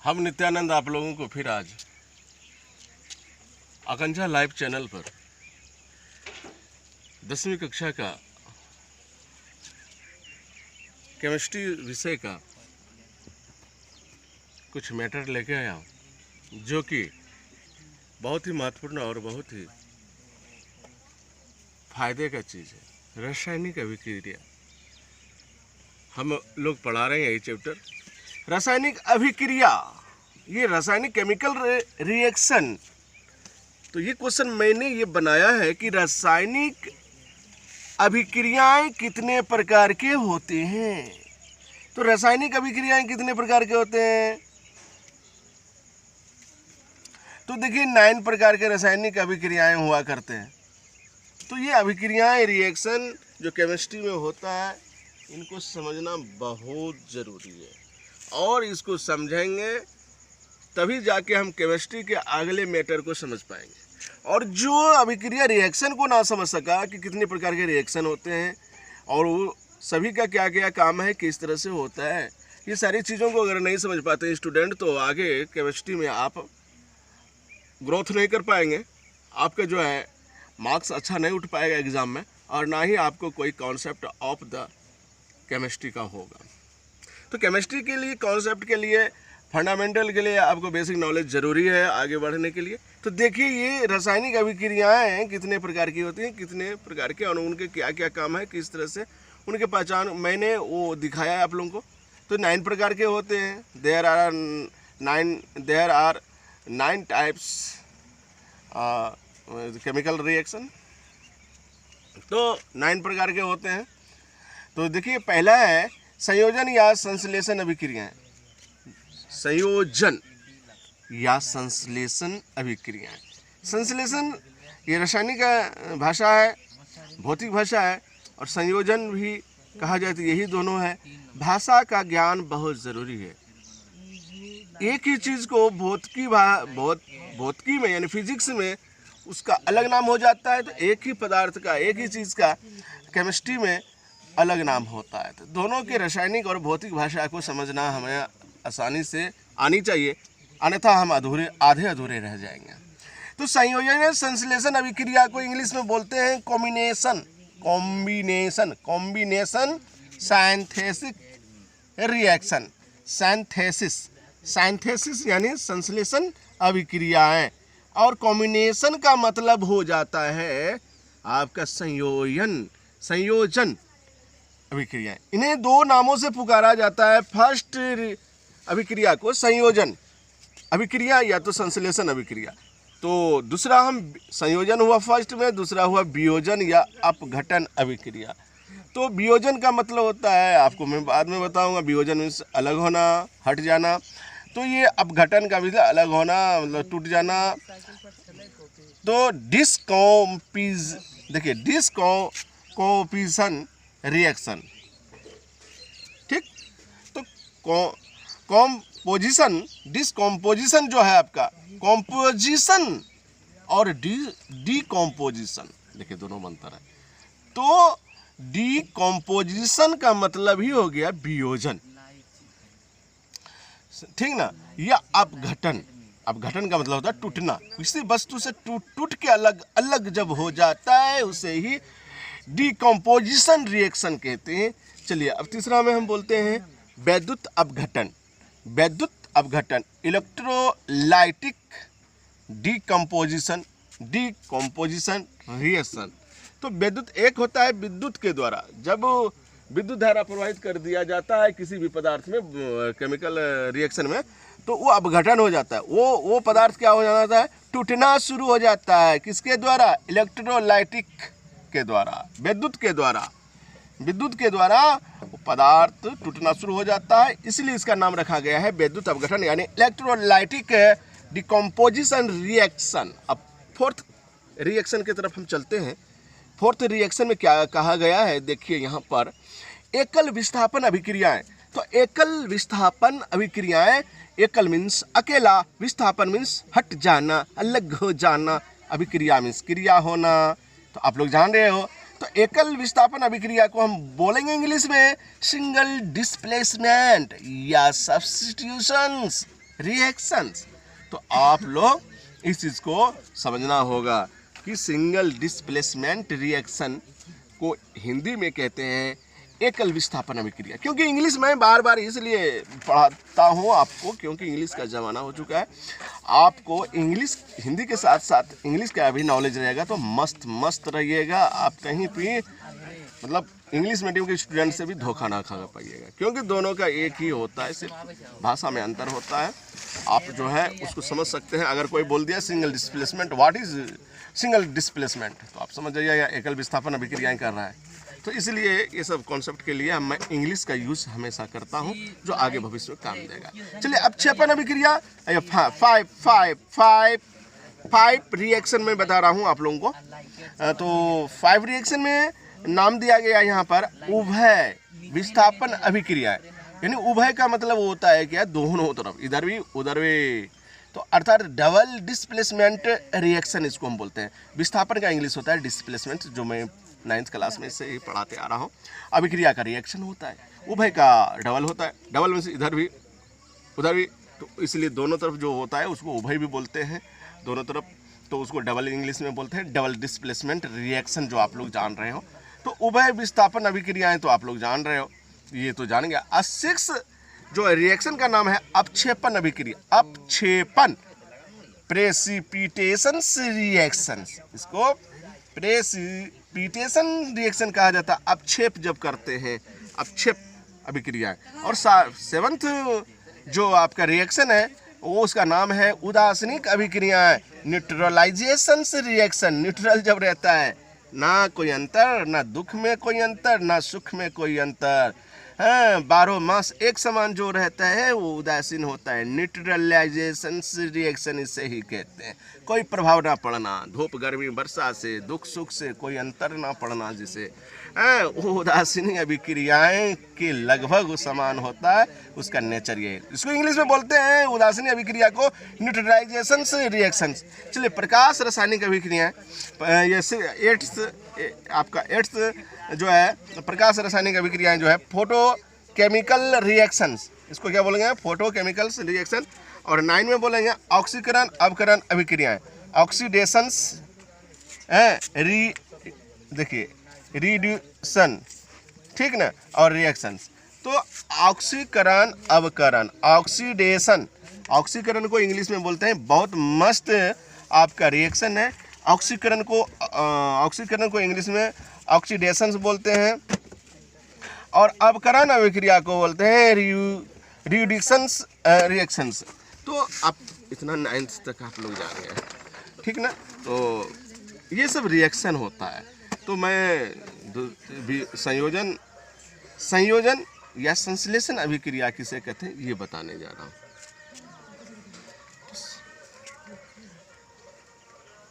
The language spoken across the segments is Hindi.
हम नित्यानंद आप लोगों को फिर आज आकांक्षा लाइव चैनल पर 10वीं कक्षा का केमिस्ट्री विषय का कुछ मैटर लेके आया हूँ, जो कि बहुत ही महत्वपूर्ण और बहुत ही फायदे का चीज़ है। रासायनिक अभिक्रिया हम लोग पढ़ा रहे हैं ये चैप्टर, रासायनिक अभिक्रिया, ये रासायनिक केमिकल रिएक्शन। तो ये क्वेश्चन मैंने ये बनाया है कि रासायनिक अभिक्रियाएं कितने प्रकार के होते हैं। तो रासायनिक अभिक्रियाएं कितने प्रकार के होते हैं? तो देखिए 9 प्रकार के रासायनिक अभिक्रियाएं हुआ करते हैं। तो ये अभिक्रियाएं रिएक्शन जो केमिस्ट्री में होता है, इनको समझना बहुत ज़रूरी है, और इसको समझेंगे तभी जाके हम केमिस्ट्री के अगले मैटर को समझ पाएंगे। और जो अभिक्रिया रिएक्शन को ना समझ सका कि कितने प्रकार के रिएक्शन होते हैं और वो सभी का क्या क्या काम है, किस तरह से होता है, ये सारी चीज़ों को अगर नहीं समझ पाते स्टूडेंट, तो आगे केमिस्ट्री में आप ग्रोथ नहीं कर पाएंगे। आपका जो है मार्क्स अच्छा नहीं उठ पाएगा एग्ज़ाम में, और ना ही आपको कोई कॉन्सेप्ट ऑफ द केमिस्ट्री का होगा। तो केमिस्ट्री के लिए, कॉन्सेप्ट के लिए, फंडामेंटल के लिए आपको बेसिक नॉलेज ज़रूरी है आगे बढ़ने के लिए। तो देखिए ये रासायनिक अभिक्रियाएं कितने प्रकार की होती हैं, कितने प्रकार के, और उनके क्या क्या काम है, किस तरह से उनके पहचान मैंने वो दिखाया है आप लोगों को। तो 9 प्रकार के होते हैं। There are 9 types chemical reaction. तो 9 प्रकार के होते हैं। तो देखिए पहला है संयोजन या संश्लेषण अभिक्रियाएं। संयोजन या संश्लेषण अभिक्रियाएं। संश्लेषण ये रासायनिक भाषा है, भौतिक भाषा है, और संयोजन भी कहा जाए तो यही दोनों है। भाषा का ज्ञान बहुत ज़रूरी है। एक ही चीज़ को भौतिकी में यानी फिजिक्स में उसका अलग नाम हो जाता है, तो एक ही पदार्थ का, एक ही चीज़ का केमिस्ट्री में अलग नाम होता है। तो दोनों के रासायनिक और भौतिक भाषा को समझना हमें आसानी से आनी चाहिए, अन्यथा हम आधे अधूरे रह जाएंगे। तो संयोजन या संश्लेषण अभिक्रिया को इंग्लिश में बोलते हैं कॉम्बिनेशन साइंथेसिस रिएक्शन। साइंथेसिस यानी संश्लेषण अभिक्रियाएं, और कॉम्बिनेशन का मतलब हो जाता है आपका संयोजन अभिक्रियाएं। इन्हें 2 नामों से पुकारा जाता है। फर्स्ट अभिक्रिया को संयोजन अभिक्रिया या तो संश्लेषण अभिक्रिया। तो दूसरा हम संयोजन हुआ फर्स्ट में, दूसरा हुआ वियोजन या अपघटन अभिक्रिया। तो वियोजन का मतलब होता है, आपको मैं बाद में बताऊंगा, वियोजन मीन्स अलग होना, हट जाना। तो ये अपघटन का भी अलग होना, मतलब टूट जाना। तो डिस्कॉम्पोजिशन रिएक्शन, ठीक। तो डिस्कॉम्पोजिशन जो है आपका, कॉम्पोजिशन और डीकॉम्पोजिशन, देखिए दोनों बनता है। तो डीकॉम्पोजिशन का मतलब ही हो गया वियोजन, ठीक ना। या अपघटन का मतलब होता है टूटना। किसी वस्तु से टूट के अलग अलग जब हो जाता है, उसे ही डीकॉम्पोजिशन रिएक्शन कहते हैं। चलिए अब तीसरा में हम बोलते हैं वैद्युत अपघटन, इलेक्ट्रोलाइटिक डीकम्पोजिशन रिएक्शन। तो विद्युत एक होता है विद्युत के द्वारा, जब विद्युत धारा प्रवाहित कर दिया जाता है किसी भी पदार्थ में केमिकल रिएक्शन में, तो वो अपघटन हो जाता है। वो पदार्थ क्या हो जाता है, टूटना शुरू हो जाता है। किसके द्वारा? इलेक्ट्रोलाइटिक के द्वारा, विद्युत के द्वारा वो पदार्थ टूटना शुरू हो जाता है। इसलिए इसका नाम रखा गया है विद्युत अपघटन यानी इलेक्ट्रोलाइटिक डिकम्पोजिशन रिएक्शन। अब फोर्थ रिएक्शन की तरफ हम चलते हैं। फोर्थ रिएक्शन में क्या कहा गया है, देखिए यहाँ पर एकल विस्थापन अभिक्रियाएं। तो एकल विस्थापन अभिक्रियाएं, एकल मीन्स अकेला, विस्थापन मीन्स हट जाना, अलग हो जाना, अभिक्रिया मीन्स क्रिया होना। तो आप लोग जान रहे हो। तो एकल विस्थापन अभिक्रिया को हम बोलेंगे इंग्लिश में सिंगल डिस्प्लेसमेंट या सब्स्टिट्यूशंस रिएक्शंस। तो आप लोग इस चीज़ को समझना होगा कि सिंगल डिस्प्लेसमेंट रिएक्शन को हिंदी में कहते हैं एकल विस्थापन अभिक्रिया। क्योंकि इंग्लिश में बार बार इसलिए पढ़ाता हूँ आपको, क्योंकि इंग्लिश का ज़माना हो चुका है। आपको इंग्लिश, हिंदी के साथ साथ इंग्लिश का भी नॉलेज रहेगा तो मस्त मस्त रहिएगा। आप कहीं भी मतलब इंग्लिश मीडियम के स्टूडेंट से भी धोखा ना खा पाइएगा, क्योंकि दोनों का एक ही होता है, सिर्फ भाषा में अंतर होता है। आप जो है उसको समझ सकते हैं। अगर कोई बोल दिया single displacement, what is single displacement, तो आप समझ जाइए या एकल विस्थापन अभिक्रियाएं कर रहा है। तो इसलिए ये सब कॉन्सेप्ट के लिए मैं इंग्लिश का यूज़ हमेशा करता हूँ, जो आगे भविष्य में काम देगा। चलिए अपक्षेपण अभिक्रिया, फाइव रिएक्शन में बता रहा हूँ आप लोगों को। तो 5 रिएक्शन में नाम दिया गया यहाँ पर उभय विस्थापन अभिक्रिया। यानी उभय का मतलब होता है क्या, दोनों तरफ, इधर भी उधर भी। तो अर्थात डबल डिस्प्लेसमेंट रिएक्शन इसको हम बोलते हैं। विस्थापन का इंग्लिश होता है डिस्प्लेसमेंट, जो मैं 9th क्लास में से ही पढ़ाते आ रहा हूँ। अभिक्रिया का रिएक्शन होता है, उभय का डबल होता है। डबल में से इधर भी उधर भी, तो इसलिए दोनों तरफ जो होता है उसको उभय भी बोलते हैं, दोनों तरफ। तो उसको डबल इंग्लिश में बोलते हैं डबल डिस्प्लेसमेंट रिएक्शन, जो आप लोग जान रहे हो। तो उभय विस्थापन अभिक्रियाएं तो आप लोग जान रहे हो, ये तो जान गया। 6 जो रिएक्शन का नाम है अपक्षेपण अभिक्रिया। अपक्षेपण, प्रेसिपिटेशन रिएक्शन, इसको प्रेसिपिटेशन रिएक्शन कहा जाता है। अपक्षेप जब करते हैं, अपक्षेप अभिक्रिया। और 7th जो आपका रिएक्शन है वो उसका नाम है उदासीनिक अभिक्रियाएं, न्यूट्रलाइजेशन रिएक्शन। न्यूट्रल जब रहता है, ना कोई अंतर, ना दुख में कोई अंतर, ना सुख में कोई अंतर, हाँ, 12 मास एक समान जो रहता है वो उदासीन होता है। न्यूट्रलाइजेशन रिएक्शन इसे ही कहते हैं। कोई प्रभाव ना पड़ना, धूप गर्मी वर्षा से, दुख सुख से कोई अंतर ना पड़ना, जिसे वो उदासीनी अभिक्रियाएं के लगभग समान होता है, उसका नेचर ये है। इसको इंग्लिश में बोलते हैं उदासीनी अभिक्रिया को न्यूट्रलाइजेशन रिएक्शन। चलिए प्रकाश रासायनिक अभिक्रियाएं, ये 8th जो है प्रकाश रासायनिक अभिक्रियाएं जो है फोटो केमिकल रिएक्शंस, इसको क्या बोलेंगे, फोटो केमिकल्स रिएक्शन। और 9 में बोलेंगे ऑक्सीकरण अवकरण अभिक्रियाएं, ऑक्सीडेशंस, देखिए रिड्यूसन, ठीक ना, और रिएक्शंस। तो ऑक्सीकरण अवकरण, ऑक्सीडेशन, ऑक्सीकरण को इंग्लिश में बोलते हैं, बहुत मस्त आपका रिएक्शन है। ऑक्सीकरण को इंग्लिश में ऑक्सीडेशंस बोलते हैं, और अवकरण अभिक्रिया को बोलते हैं रिड्यूशंस रिएक्शंस। तो आप इतना 9th तक आप लोग जान गए, ठीक ना। तो ये सब रिएक्शन होता है। तो मैं संयोजन या संश्लेषण अभिक्रिया किसे कहते हैं ये बताने जा रहा हूँ।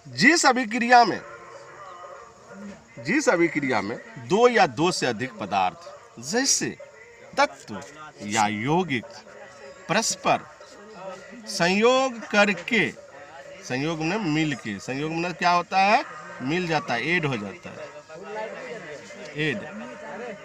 जिस अभिक्रिया में 2 या 2 से अधिक पदार्थ जैसे तत्व या यौगिक परस्पर संयोग करके, संयोग में मिल के, संयोग में क्या होता है, मिल जाता है, ऐड हो जाता है, ऐड।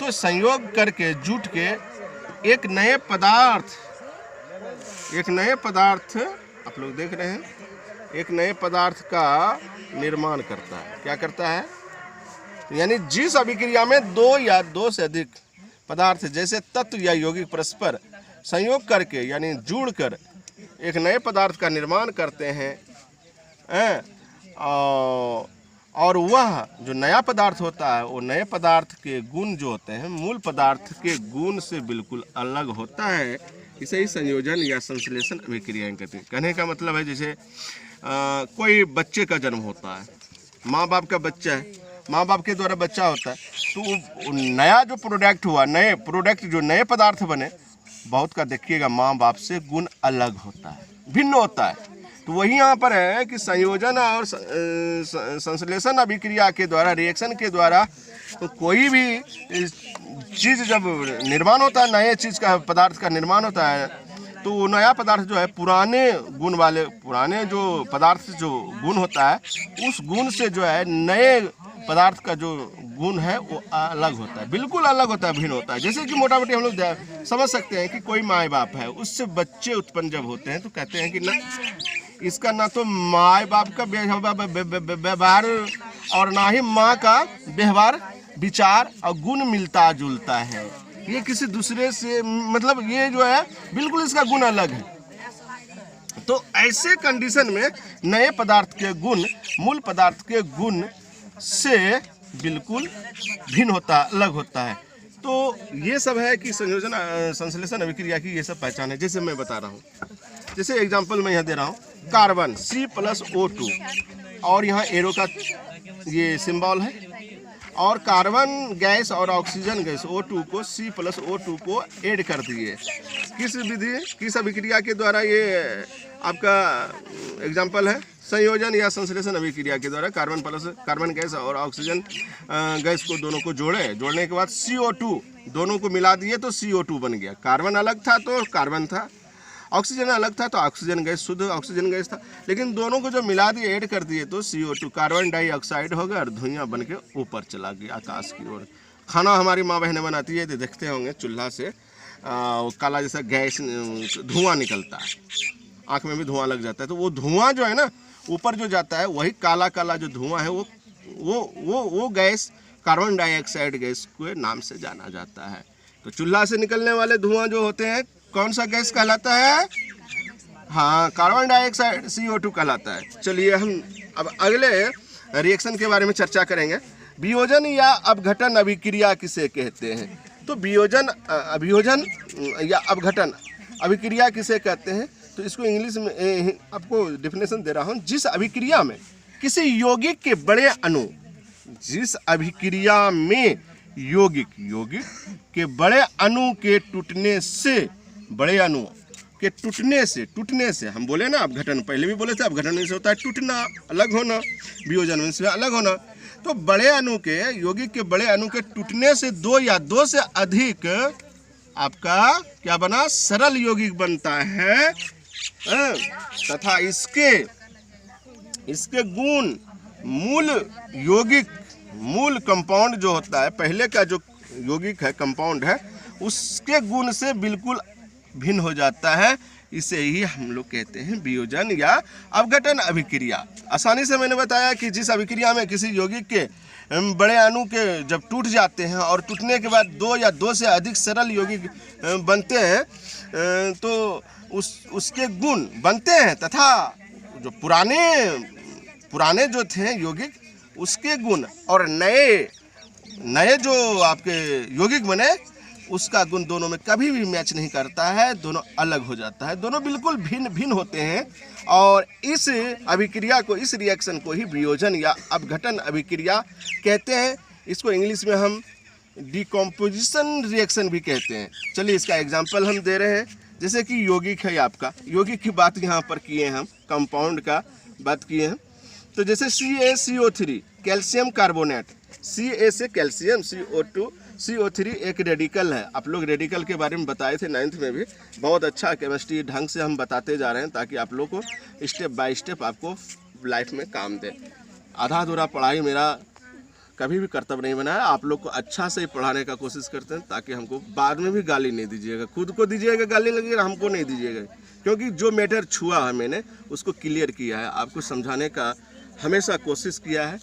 तो संयोग करके जुट के एक नए पदार्थ आप लोग देख रहे हैं, एक नए पदार्थ का निर्माण करता है। क्या करता है, यानी जिस अभिक्रिया में 2 या 2 से अधिक पदार्थ जैसे तत्व या यौगिक परस्पर संयोग करके यानी जुड़कर एक नए पदार्थ का निर्माण करते हैं, और वह जो नया पदार्थ होता है वो नए पदार्थ के गुण जो होते हैं मूल पदार्थ के गुण से बिल्कुल अलग होता है। इसे ही संयोजन या संश्लेषण अभिक्रियाएं कहते हैं। कहने का मतलब है जैसे कोई बच्चे का जन्म होता है, माँ बाप का बच्चा है, माँ बाप के द्वारा बच्चा होता है, तो नया जो प्रोडक्ट हुआ, नए प्रोडक्ट जो नए पदार्थ बने, बहुत का देखिएगा माँ बाप से गुण अलग होता है, भिन्न होता है। तो वही यहाँ पर है कि संयोजन और संश्लेषण अभिक्रिया के द्वारा, रिएक्शन के द्वारा, तो कोई भी चीज़ जब निर्माण होता है, नए चीज़ का पदार्थ का निर्माण होता है, तो वो नया पदार्थ जो है पुराने गुण वाले, पुराने जो पदार्थ जो गुण होता है उस गुण से जो है नए पदार्थ का जो गुण है वो अलग होता है, बिल्कुल अलग होता है, भिन्न होता है। जैसे कि मोटा मोटी हम लोग समझ सकते हैं कि कोई माँ बाप है, उससे बच्चे उत्पन्न जब होते हैं तो कहते हैं कि ना इसका ना तो माँ बाप का व्यवहार और ना ही माँ का व्यवहार विचार और गुण मिलता जुलता है, ये किसी दूसरे से मतलब ये जो है बिल्कुल इसका गुण अलग है। तो ऐसे कंडीशन में नए पदार्थ के गुण मूल पदार्थ के गुण से बिल्कुल भिन्न होता अलग होता है। तो ये सब है कि संयोजन संश्लेषण अभिक्रिया की ये सब पहचान है। जैसे मैं बता रहा हूँ, जैसे एग्जांपल मैं यहाँ दे रहा हूँ, कार्बन C+O2 और यहाँ एरो का ये सिंबल है, और कार्बन गैस और ऑक्सीजन गैस O2 को C+O2 को ऐड कर दिए। किस विधि किस अभिक्रिया के द्वारा? ये आपका एग्जांपल है संयोजन या संश्लेषण अभिक्रिया के द्वारा कार्बन गैस और ऑक्सीजन गैस को दोनों को जोड़ने के बाद CO2 दोनों को मिला दिए तो CO2 बन गया। कार्बन अलग था तो कार्बन था, ऑक्सीजन अलग था तो ऑक्सीजन गैस शुद्ध ऑक्सीजन गैस था, लेकिन दोनों को जो मिला दिए ऐड कर दिए तो CO2 कार्बन डाइऑक्साइड हो गया और धुआं बन के ऊपर चला गया आकाश की ओर। खाना हमारी माँ बहनें बनाती है तो देखते होंगे चूल्हा से काला जैसा गैस धुआं निकलता है, आँख में भी धुआं लग जाता है। तो वो धुआं जो है ना ऊपर जो जाता है वही काला काला जो धुआं है वो गैस कार्बन डाइऑक्साइड गैस के नाम से जाना जाता है। तो चूल्हा से निकलने वाले धुआं जो होते हैं कौन सा गैस कहलाता है? हाँ, कार्बन डाइऑक्साइड CO2 कहलाता है। चलिए हम अब अगले रिएक्शन के बारे में चर्चा करेंगे। वियोजन या अपघटन अभिक्रिया किसे कहते हैं? तो अभियोजन या अपघटन अभिक्रिया किसे कहते हैं? तो इसको इंग्लिश में आपको डेफिनेशन दे रहा हूँ। जिस अभिक्रिया में किसी यौगिक के बड़े अणु जिस अभिक्रिया में यौगिक के बड़े अणु के टूटने से बड़े अणु के टूटने से हम बोले ना अपघटन, पहले भी बोले थे अपघटन में से होता है टूटना, अलग होना, वियोजन में से अलग होना। तो बड़े अणु के यौगिक के बड़े अणु के टूटने से दो या दो से अधिक आपका क्या बना? सरल यौगिक बनता है तथा इसके गुण मूल कंपाउंड जो होता है, पहले का जो यौगिक है कंपाउंड है उसके गुण से बिल्कुल भिन्न हो जाता है। इसे ही हम लोग कहते हैं वियोजन या अपघटन अभिक्रिया। आसानी से मैंने बताया कि जिस अभिक्रिया में किसी यौगिक के बड़े अणु के जब टूट जाते हैं और टूटने के बाद दो या दो से अधिक सरल यौगिक बनते हैं तो उसके गुण बनते हैं तथा जो पुराने जो थे यौगिक उसके गुण और नए जो आपके यौगिक बने उसका गुण दोनों में कभी भी मैच नहीं करता है, दोनों अलग हो जाता है, दोनों बिल्कुल भिन्न होते हैं। और इस अभिक्रिया को, इस रिएक्शन को ही वियोजन या अपघटन अभिक्रिया कहते हैं। इसको इंग्लिश में हम डिकम्पोजिशन रिएक्शन भी कहते हैं। चलिए इसका एग्जांपल हम दे रहे हैं। जैसे कि यौगिक है आपका, यौगिक की बात यहाँ पर किए हैं, हम कंपाउंड का बात किए हैं। तो जैसे CaCO3 कैल्शियम कार्बोनेट, Ca से कैल्शियम, CO2 CO3 एक रेडिकल है। आप लोग रेडिकल के बारे में बताए थे 9th में भी, बहुत अच्छा केमिस्ट्री ढंग से हम बताते जा रहे हैं ताकि आप लोग को स्टेप बाय स्टेप आपको लाइफ में काम दे। आधा अधूरा पढ़ाई मेरा कभी भी कर्तव्य नहीं बना है, आप लोग को अच्छा से पढ़ाने का कोशिश करते हैं ताकि हमको बाद में भी गाली नहीं दीजिएगा। खुद को दीजिएगा गाली लगेगा, हमको नहीं दीजिएगा, क्योंकि जो मैटर छुआ है मैंने उसको क्लियर किया है, आपको समझाने का हमेशा कोशिश किया है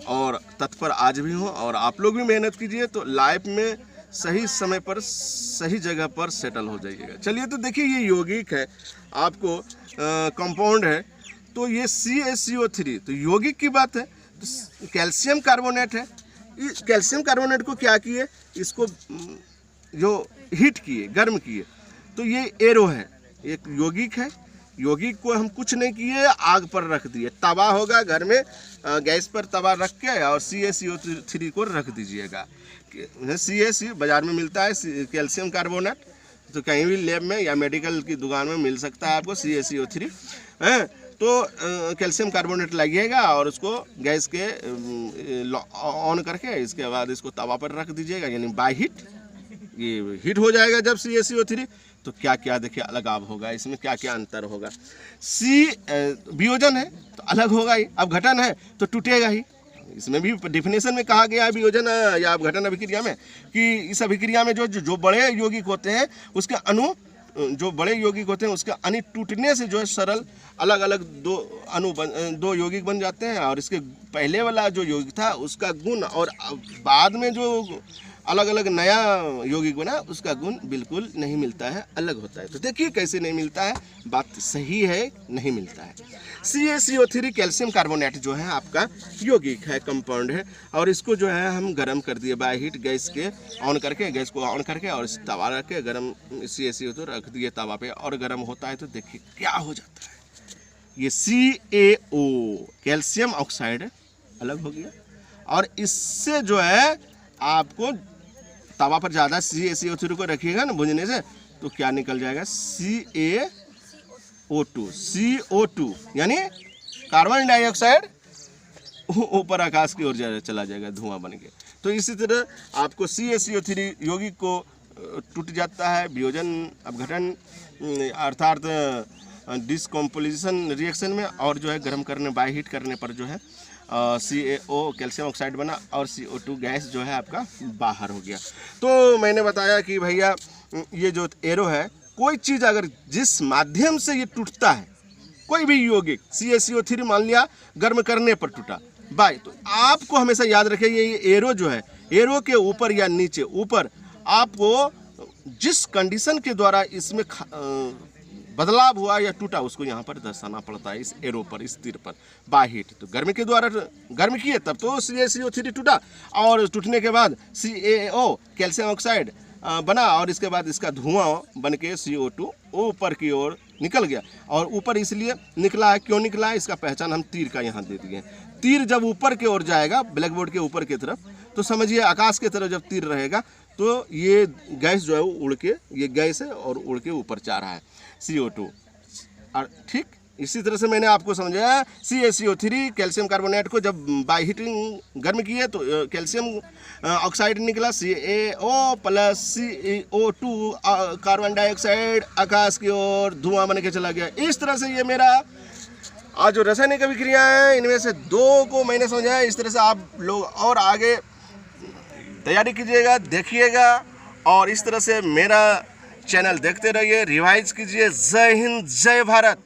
और तत्पर आज भी हूँ। और आप लोग भी मेहनत कीजिए तो लाइफ में सही समय पर सही जगह पर सेटल हो जाइएगा। चलिए तो देखिए ये यौगिक है आपको कंपाउंड है, तो ये CaCO3 तो यौगिक की बात है। तो कैल्शियम कार्बोनेट है, इस कैल्शियम कार्बोनेट को क्या किए, इसको जो हीट किए, गर्म किए, तो ये एरो है, एक यौगिक है। यौगिक को हम कुछ नहीं किए, आग पर रख दिए, तवा होगा घर में, गैस पर तवा रख के और CaCO3 को रख दीजिएगा। CaC बाज़ार में मिलता है कैल्शियम कार्बोनेट, तो कहीं भी लैब में या मेडिकल की दुकान में मिल सकता है आपको CaCO3 है। तो कैल्शियम कार्बोनेट लाइएगा और उसको गैस के ऑन करके इसके बाद इसको तवा पर रख दीजिएगा, यानी बाय हीट ये हीट हो जाएगा। जब CaCO3 तो क्या क्या देखिए अलगाव होगा, इसमें क्या क्या अंतर होगा। वियोजन है तो अलग होगा ही, अपघटन है तो टूटेगा ही, इसमें भी डिफिनेशन में कहा गया है वियोजन या अपघटन अभिक्रिया में कि इस अभिक्रिया में जो बड़े यौगिक होते हैं उसके अणु, जो बड़े यौगिक होते हैं उसके अणु टूटने से जो है सरल अलग अलग दो यौगिक बन जाते हैं, और इसके पहले वाला जो यौगिक था उसका गुण और बाद में जो अलग अलग नया यौगिक बना उसका गुण बिल्कुल नहीं मिलता है, अलग होता है। तो देखिए कैसे नहीं मिलता है, बात सही है, नहीं मिलता है। CaCO3 कैल्शियम कार्बोनेट जो है आपका यौगिक है, कंपाउंड है, और इसको जो है हम गर्म कर दिए बाय हीट, गैस के ऑन करके, गैस को ऑन करके और इस तवा रख के गर्म CaCO2 रख दिए तवा पे और गर्म होता है। तो देखिए क्या हो जाता है, ये CaO कैल्शियम ऑक्साइड अलग हो गया, और इससे जो है आपको तवा पर ज़्यादा CaCO3 को रखिएगा ना भुनने से, तो क्या निकल जाएगा, CO2 यानी कार्बन डाइऑक्साइड ऊपर आकाश की ओर चला जाएगा धुआं बन के। तो इसी तरह आपको CaCO3 यौगिक को टूट जाता है वियोजन अपघटन अर्थात डिस्कम्पोजिशन रिएक्शन में, और जो है गर्म करने बाय हीट करने पर जो है CaO कैल्शियम ऑक्साइड बना और CO2 गैस जो है आपका बाहर हो गया। तो मैंने बताया कि भैया ये जो एरो है, कोई चीज़ अगर जिस माध्यम से ये टूटता है, कोई भी यौगिक CaCO3 मान लिया गर्म करने पर टूटा बाय, तो आपको हमेशा याद रखें ये एरो जो है, एरो के ऊपर या नीचे, ऊपर आपको जिस कंडीशन के द्वारा इसमें बदलाव हुआ या टूटा उसको यहाँ पर दर्शाना पड़ता है, इस एरो पर, इस तीर पर बाय हीट। तो गर्म के द्वारा गर्म किए तब तो CaCO3 टूटा, और टूटने के बाद CaO कैल्शियम ऑक्साइड बना, और इसके बाद इसका धुआं बन के CO2 ऊपर की ओर निकल गया। और ऊपर इसलिए निकला है, क्यों निकला है, इसका पहचान हम तीर का यहाँ दे दिए। तीर जब ऊपर की ओर जाएगा ब्लैक बोर्ड के ऊपर की तरफ, तो समझिए आकाश की तरफ जब तीर रहेगा तो ये गैस जो है वो उड़ के, ये गैस है और उड़ के ऊपर जा रहा है CO2। और ठीक इसी तरह से मैंने आपको समझाया CaCO3 कैल्शियम कार्बोनेट को जब बाय हीटिंग गर्म किए तो कैल्शियम ऑक्साइड निकला, CaO plus CO2 carbon dioxide आकाश की ओर धुआं बन के चला गया। इस तरह से ये मेरा आज जो रासायनिक अभिक्रिया है इनमें से दो को मैंने समझाया। इस तरह से आप लोग और आगे तैयारी कीजिएगा, देखिएगा, और इस तरह से मेरा चैनल देखते रहिए, रिवाइज कीजिए। जय हिंद, जय भारत।